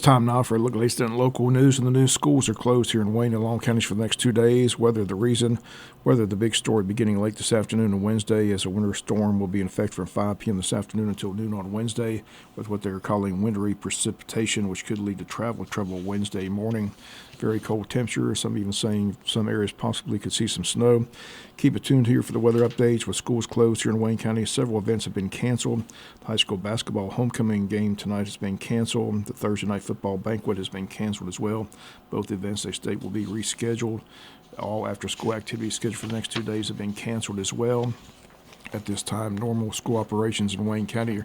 time now for a look at latest and local news. And the news: schools are closed here in Wayne and Long counties for the next 2 days. Weather the big story beginning late this afternoon and Wednesday, as a winter storm will be in effect from 5 p.m. this afternoon until noon on Wednesday, with what they're calling wintry precipitation, which could lead to travel trouble Wednesday morning. Very cold temperature, some even saying some areas possibly could see some snow. Keep it tuned here for the weather updates. With schools closed here in Wayne County, several events have been canceled. The high school basketball homecoming game tonight has been canceled. The Thursday night football banquet has been canceled as well. Both events, they state, will be rescheduled. All after-school activities scheduled for the next 2 days have been canceled as well. At this time, normal school operations in Wayne County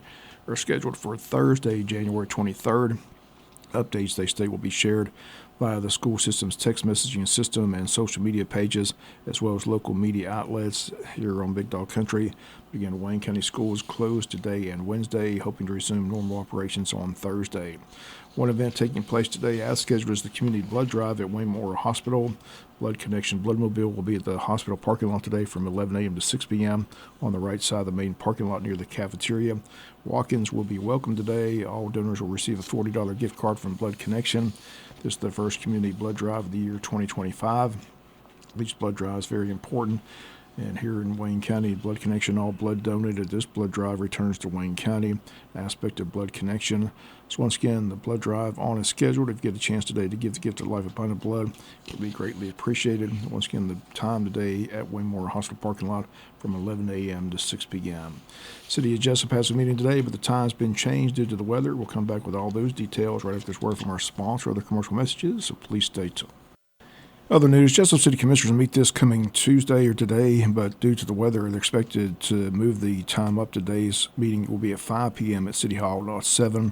are scheduled for Thursday, January 23rd. Updates, they state, will be shared via the school system's text messaging system and social media pages, as well as local media outlets here on Big Dog Country. Again, Wayne County schools closed today and Wednesday, hoping to resume normal operations on Thursday. One event taking place today as scheduled is the community blood drive at Wayne Memorial Hospital. Blood Connection Bloodmobile will be at the hospital parking lot today from 11 a.m. to 6 p.m. on the right side of the main parking lot near the cafeteria. Walk-ins will be welcome today. All donors will receive a $40 gift card from Blood Connection. This is the first community blood drive of the year 2025. Each blood drive is very important. And here in Wayne County, Blood Connection, all blood donated. This blood drive returns to Wayne County, an aspect of Blood Connection. So once again, the blood drive on is scheduled. If you get a chance today to give the gift of life abundant blood, it will be greatly appreciated. Once again, the time today at Wayne Memorial Hospital parking lot from 11 a.m. to 6 p.m. City of Jesup has a meeting today, but the time's been changed due to the weather. We'll come back with all those details right after this word from our sponsor or other commercial messages, so please stay tuned. Other news: Jesup City Commissioners meet this coming Tuesday or today, but due to the weather, they're expected to move the time up. Today's meeting will be at 5 p.m. at City Hall, not 7.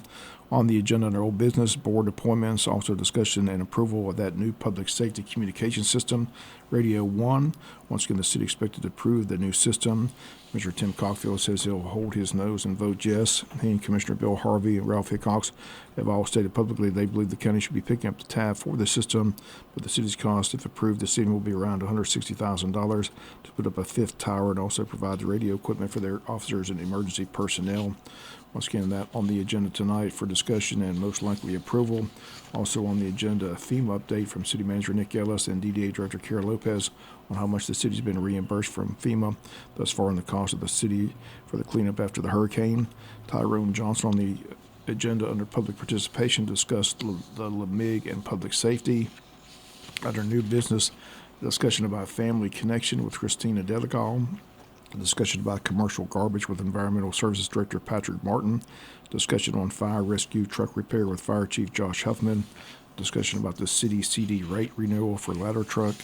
On the agenda under old business, board appointments, also discussion and approval of that new public safety communication system, Radio 1. Once again, the city expected to approve the new system. Commissioner Tim Cockfield says he'll hold his nose and vote yes. He and Commissioner Bill Harvey and Ralph Hickox have all stated publicly they believe the county should be picking up the tab for the system, but the city's cost, if approved this evening, will be around $160,000 to put up a fifth tower and also provide the radio equipment for their officers and emergency personnel. Once again, that on the agenda tonight for discussion and most likely approval. Also on the agenda, a FEMA update from City Manager Nick Ellis and DDA Director Kara Lopez on how much the city's been reimbursed from FEMA thus far in the cost of the city for the cleanup after the hurricane. Tyrone Johnson on the agenda under public participation discussed the LMIG and public safety. Under new business, discussion about family connection with Christina Delegal. A discussion about commercial garbage with Environmental Services Director Patrick Martin. Discussion on fire rescue truck repair with Fire Chief Josh Huffman. Discussion about the city CD rate renewal for ladder truck.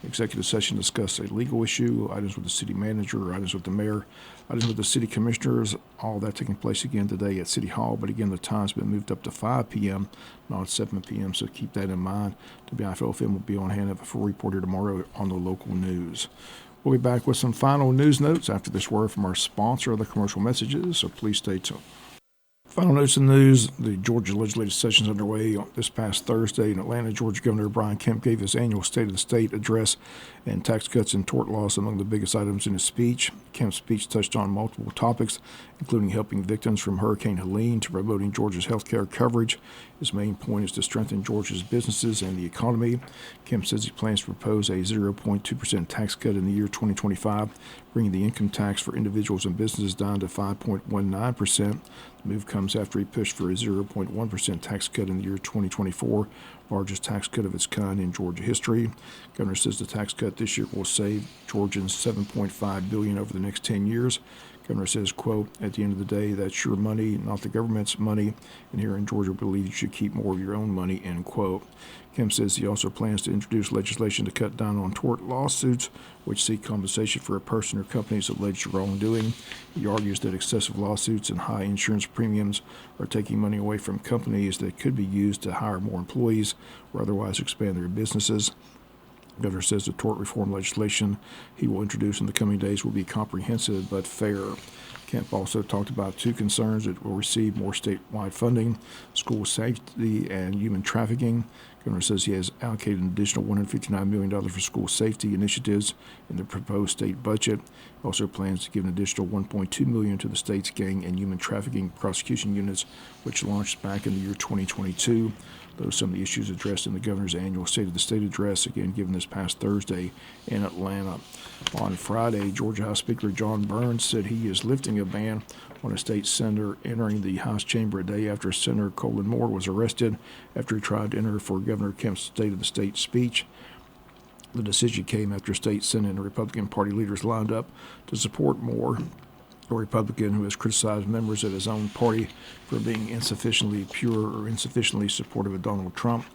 Executive session discuss a legal issue, items with the city manager, items with the mayor, items with the city commissioners. All that taking place again today at City Hall, but again, the time's been moved up to 5 p.m., not 7 p.m., so keep that in mind. WIFO will be on hand at a full report here tomorrow on the local news. We'll be back with some final news notes after this word from our sponsor of the commercial messages, so please stay tuned. Final notes in the news: the Georgia legislative session is underway. This past Thursday in Atlanta, Georgia Governor Brian Kemp gave his annual State of the State address, and tax cuts and tort laws among the biggest items in his speech. Kemp's speech touched on multiple topics, including helping victims from Hurricane Helene to promoting Georgia's health care coverage. His main point is to strengthen Georgia's businesses and the economy. Kemp says he plans to propose a 0.2% tax cut in the year 2025, bringing the income tax for individuals and businesses down to 5.19%. The move comes after he pushed for a 0.1% tax cut in the year 2024, largest tax cut of its kind in Georgia history. Governor says the tax cut this year will save Georgians $7.5 billion over the next 10 years. Governor says, quote, "At the end of the day, that's your money, not the government's money, and here in Georgia, we believe you should keep more of your own money," end quote. Kemp says he also plans to introduce legislation to cut down on tort lawsuits, which seek compensation for a person or company's alleged wrongdoing. He argues that excessive lawsuits and high insurance premiums are taking money away from companies that could be used to hire more employees or otherwise expand their businesses. The governor says the tort reform legislation he will introduce in the coming days will be comprehensive but fair. Kemp also talked about two concerns that will receive more statewide funding: school safety and human trafficking. The governor says he has allocated an additional $159 million for school safety initiatives in the proposed state budget. He also plans to give an additional $1.2 million to the state's gang and human trafficking prosecution units, which launched back in the year 2022. Those are some of the issues addressed in the governor's annual State of the State address, again given this past Thursday in Atlanta. On Friday, Georgia House Speaker John Burns said he is lifting a ban on a state senator entering the House chamber a day after Senator Colin Moore was arrested after he tried to enter for Governor Kemp's State of the State speech. The decision came after state Senate and Republican Party leaders lined up to support Moore, a Republican who has criticized members of his own party for being insufficiently pure or insufficiently supportive of Donald Trump.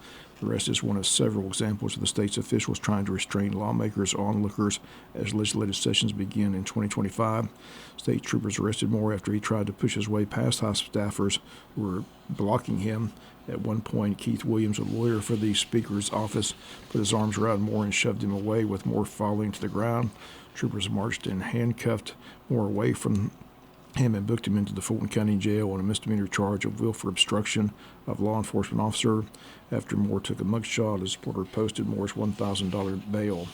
The rest is one of several examples of the state's officials trying to restrain lawmakers, onlookers, as legislative sessions begin in 2025. State troopers arrested Moore after he tried to push his way past House staffers who were blocking him. At one point, Keith Williams, a lawyer for the Speaker's office, put his arms around Moore and shoved him away, with Moore falling to the ground. Troopers marched and handcuffed Moore away from him and booked him into the Fulton County Jail on a misdemeanor charge of willful obstruction of law enforcement officer. After Moore took a mugshot, a supporter posted Moore's $1,000 bail.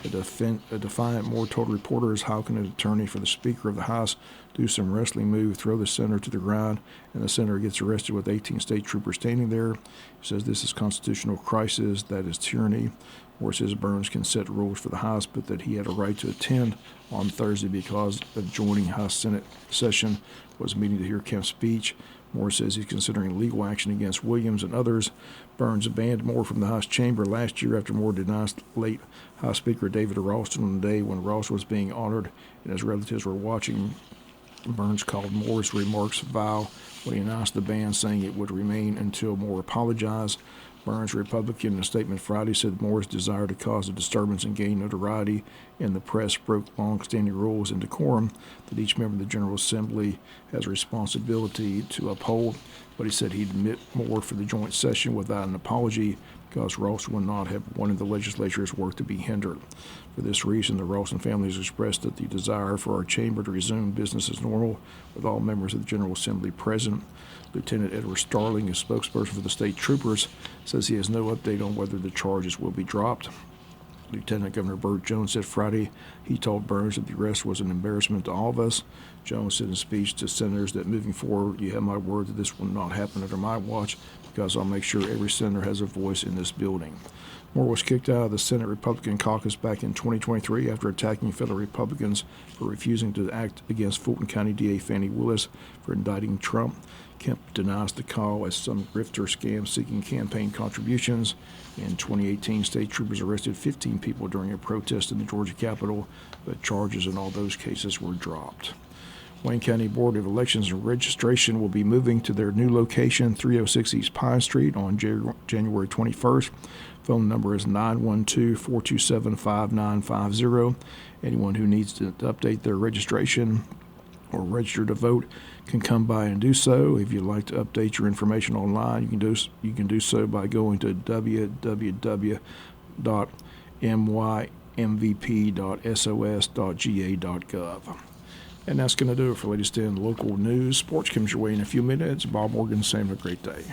A defiant Moore told reporters, "How can an attorney for the Speaker of the House do some wrestling move, throw the senator to the ground, and the senator gets arrested with 18 state troopers standing there?" He says this is constitutional crisis, that is tyranny. Moore says Burns can set rules for the House, but that he had a right to attend on Thursday because adjoining House Senate session was meeting to hear Kemp's speech. Moore says he's considering legal action against Williams and others. Burns banned Moore from the House chamber last year after Moore denounced late House Speaker David Ralston on the day when Ralston was being honored and his relatives were watching. Burns called Moore's remarks vile when he announced the ban, saying it would remain until Moore apologized. Burns, a Republican, in a statement Friday said Moore's desire to cause a disturbance and gain notoriety in the press broke long-standing rules and decorum that each member of the General Assembly has a responsibility to uphold. But he said he'd admit Moore for the joint session without an apology because Ralston would not have wanted the legislature's work to be hindered. For this reason, the Ralston family has expressed that the desire for our chamber to resume business as normal with all members of the General Assembly present. Lieutenant Edward Starling, a spokesperson for the state troopers, says he has no update on whether the charges will be dropped. Lieutenant Governor Burt Jones said Friday he told Burns that the arrest was an embarrassment to all of us. Jones said in a speech to senators that moving forward, you have my word that this will not happen under my watch because I'll make sure every senator has a voice in this building. Moore was kicked out of the Senate Republican caucus back in 2023 after attacking fellow Republicans for refusing to act against Fulton County DA Fannie Willis for indicting Trump. Kemp denies the call as some grifter scam seeking campaign contributions. In 2018, state troopers arrested 15 people during a protest in the Georgia Capitol, but charges in all those cases were dropped. Wayne County Board of Elections and Registration will be moving to their new location, 306 East Pine Street, on January 21st. Phone number is 912-427-5950. Anyone who needs to update their registration or register to vote can come by and do so. If you'd like to update your information online, you can do so by going to www.mymvp.sos.ga.gov. And that's going to do it for latest in local news. Sports comes your way in a few minutes. Bob Morgan saying a great day.